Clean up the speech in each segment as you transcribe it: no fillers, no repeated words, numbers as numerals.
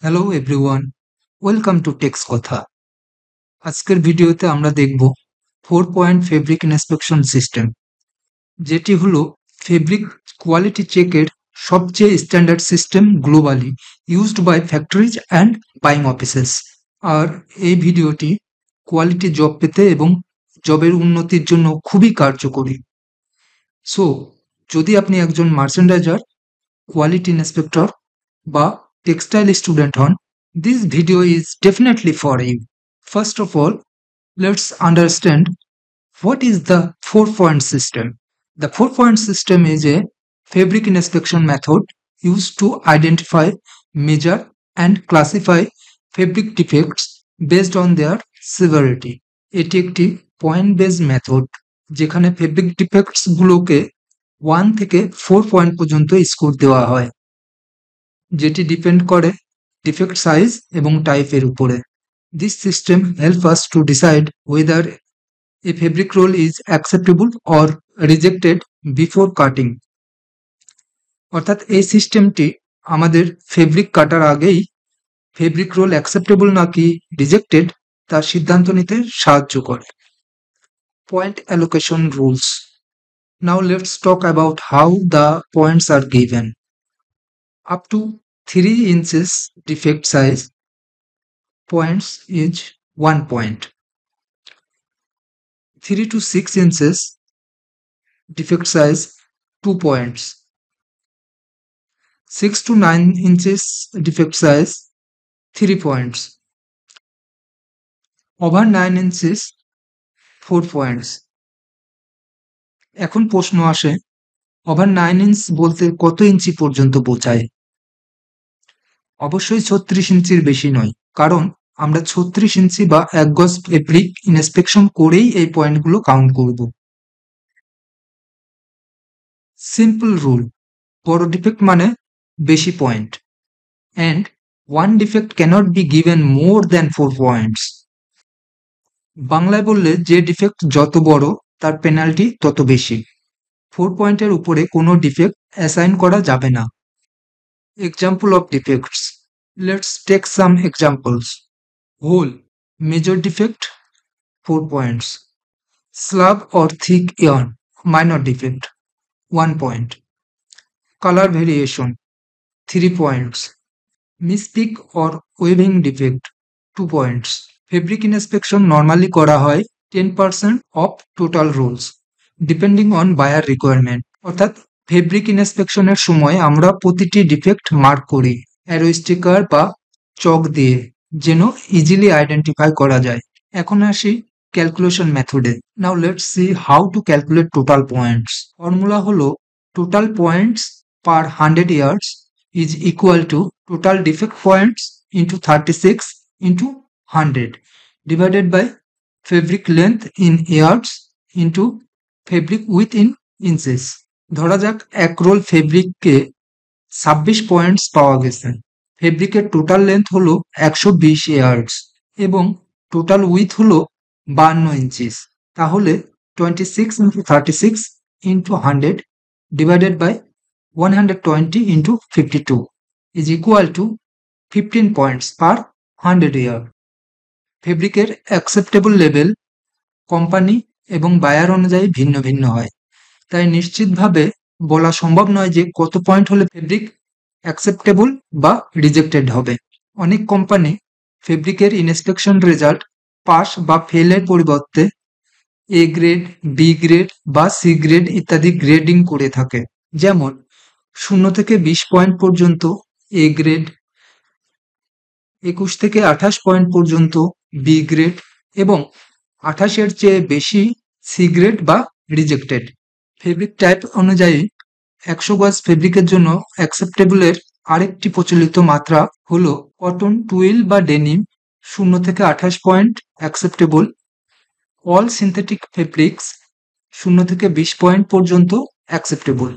Hello everyone, welcome to Tex কথা। আজকের ভিডিওতে আমরা দেখব 4 পয়েন্ট ফেব্রিক ইন্সপেকশন সিস্টেম, যেটি হলো ফেব্রিক কোয়ালিটি চেকের সবচেয়ে standard system globally used by factories and buying offices. আর এই ভিডিওটি কোয়ালিটি জব পেতে এবং জবের উন্নতির জন্য খুবই কার্যকরী। সো যদি আপনি একজন মার্চেন্ডাইজার, কোয়ালিটি ইন্সপেক্টর বা টেক্সটাইল স্টুডেন্ট হন, this video is definitely for you. First of all, let's understand what is the 4 point system. The 4 point system is a fabric inspection method used to identify, measure, and classify fabric defects based on their severity. এটি একটি point based method, যেখানে fabric defects গুলোকে 1 থেকে 4 point পর্যন্ত score দেওয়া হয়, যেটি depend করে ডিফেক্ট সাইজ এবং টাইপের উপরে। This system helps us to decide whether a fabric roll is acceptable or rejected before cutting. অর্থাৎ এই সিস্টেমটি আমাদের ফেব্রিক কাটার আগেই ফেব্রিক রোল অ্যাকসেপ্টেবল নাকি রিজেক্টেড তা সিদ্ধান্ত নিতে সাহায্য করে। Point allocation rules. Now let's talk about how the points are given. Up to 3 inches defect size, points is 1 point. 3 to 6 inches defect size, 2 points. 6 to 9 inches defect size, 3 points. Over 9 inches, 4 points. এখন প্রশ্ন আসে, over 9 inch বলতে কত ইঞ্চি পর্যন্ত বোঝায়? অবশ্যই 36 ইঞ্চির বেশি নয়, কারণ আমরা 36 ইঞ্চি বা 1 গজ ফেব্রিক ইন্সপেকশন করেই এই পয়েন্টগুলো কাউন্ট করব। সিম্পল রুল, বড় ডিফেক্ট মানে বেশি point, and one defect cannot be given more than 4 points. বাংলায় বললে যে ডিফেক্ট যত বড় তার পেনাল্টি তত বেশি। 4 পয়েন্টের উপরে কোনো ডিফেক্ট অ্যাসাইন করা যাবে না। Example of defects, let's take some examples. Hole, major defect, 4 points. Slab or thick yarn, minor defect, 1 point. Color variation, 3 points. Mispeak or weaving defect, 2 points. Fabric inspection normally করা হয় 10% of total rolls, depending on buyer requirement. অর্থাৎ fabric ইন্সপেকশনের সময় আমরা প্রতিটি defect mark করি arrow sticker বা চক দিয়ে, যেন ইজিলি আইডেন্টিফাই করা যায়। এখন আসি ক্যালকুলেশন মেথডে। Now let's see how to calculate total points. Formula হলো total points per 100 yards is equal to total defect points into 36 into 100 divided by fabric length in yards into fabric width in inches. ধরা যাক এক role ফেব্রিককে 26 points পাওয়া গেছে। ফেব্রিকের total length হলো 120 ইয়ার্ডস এবং total with হলো 52 ইঞ্চিস। তাহলে 26 into 36 into 100 divided by 120 into 52 is equal to 15 points per 100 year. ফেব্রিকের অ্যাকসেপ্টেবল লেভেল কোম্পানি এবং বায়ার অনুযায়ী ভিন্ন ভিন্ন হয়, তাই নিশ্চিতভাবে বলা সম্ভব নয় যে কত পয়েন্ট হলে ফেব্রিক অ্যাকসেপ্টেবল বা রিজেক্টেড হবে। অনেক কোম্পানি ফেব্রিকের ইন্সপেকশন রেজাল্ট পাস বা ফেলের পরিবর্তে এ গ্রেড, বি গ্রেড বা সি গ্রেড ইত্যাদি গ্রেডিং করে থাকে। যেমন 0 থেকে 20 পয়েন্ট পর্যন্ত এ গ্রেড, 21 থেকে 28 পয়েন্ট পর্যন্ত বি গ্রেড এবং 28 এর চেয়ে বেশি সি গ্রেড বা রিজেক্টেড। ফেব্রিক টাইপ অনুযায়ী 100 গজ ফেব্রিকের জন্য অ্যাকসেপ্টেবলের আরেকটি প্রচলিত মাত্রা হলো কটন, টুইল বা ডেনিম 0 থেকে 28 point acceptable, all synthetic fabrics 0 থেকে 20 পয়েন্ট পর্যন্ত অ্যাকসেপ্টেবল,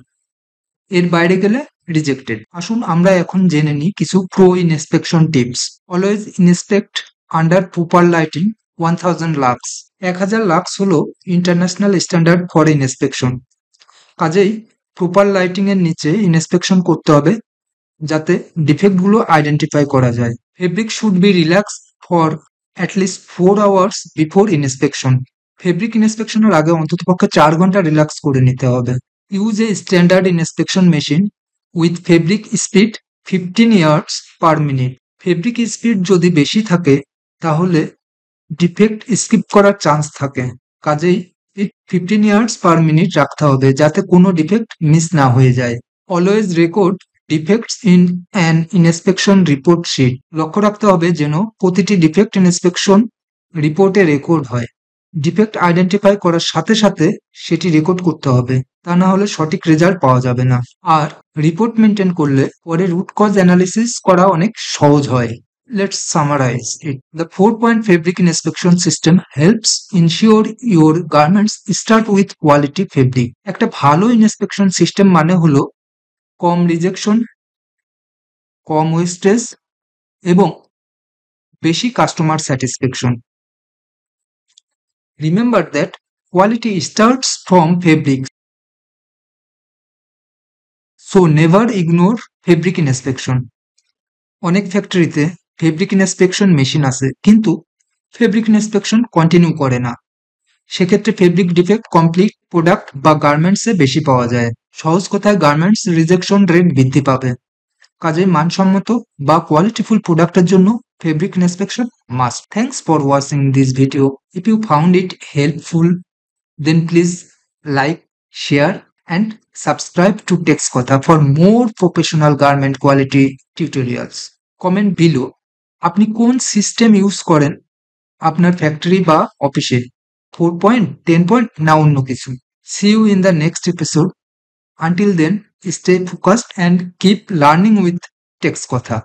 এর বাইরে গেলে রিজেক্টেড। আসুন আমরা এখন জেনে নিই কিছু pro inspection tips. Always inspect under proper lighting 1000 lux. 1000 lux হলো ইন্টারন্যাশনাল স্ট্যান্ডার্ড ফর ইন্সপেকশন, কাজেই প্রপার লাইটিং এর নিচে ইন্সপেকশন করতে হবে। যাতে ডিফেক্টগুলো আইডেন্টিফাই করা যায়। Fabric should be relax for at least 4 hours before inspection. Fabric ইন্সপেকশনের আগে অন্ততপক্ষে 4 ঘন্টা রিল্যাক্স করে নিতে হবে। Use a standard inspection machine with fabric speed 15 yards per minute. Fabric speed যদি বেশি থাকে তাহলে ডিফেক্ট স্কিপ করার চান্স থাকে, কাজেই 15 ইয়ার্স পার মিনিট রাখতে হবে যাতে কোনো ডিফেক্ট মিস না হয়ে যায়। Always record defects in an inspection report sheet. লক্ষ্য রাখতে হবে যেন প্রতিটি ডিফেক্ট ইন্সপেকশন রিপোর্টে রেকর্ড হয়। ডিফেক্ট আইডেন্টিফাই করার সাথে সাথে সেটি রেকর্ড করতে হবে, তা না হলে সঠিক রেজাল্ট পাওয়া যাবে না। আর রিপোর্ট মেনটেন করলে পরে রুট কজ অ্যানালিসিস করা অনেক সহজ হয়। Let's summarize it. The 4-point fabric inspection system helps ensure your garments start with quality fabric. একটা ভালো ইন্সপেকশন সিস্টেম মানে হলো কম রিজেকশন, কম ওয়েস্টেজ এবং বেশি customer satisfaction. Remember that quality starts from fabrics. So never ignore fabric inspection. অনেক ফ্যাক্টরিতে fabric inspection machine আছে কিন্তু ফেব্রিক ইন্সপেকশন কন্টিনিউ করে না। সেক্ষেত্রে ফেব্রিক ডিফেক্ট কমপ্লিট প্রোডাক্ট বা গার্মেন্টসে বেশি পাওয়া যায়। সহজ কথায় গার্মেন্টস রিজেকশন রেট বৃদ্ধি পাবে। কাজেই মানসম্মত বা কোয়ালিটিফুল প্রোডাক্টের জন্য fabric inspection must. Thanks for watching this video. If you found it helpful then please like, share and subscribe to TextKotha for more professional garment quality tutorials. Comment below আপনি কোন system use করেন আপনার factory বা অফিসে, 4 point, 10 point না অন্য কিছু। See you in the next episode. Until then, stay focused and keep learning with TextKotha.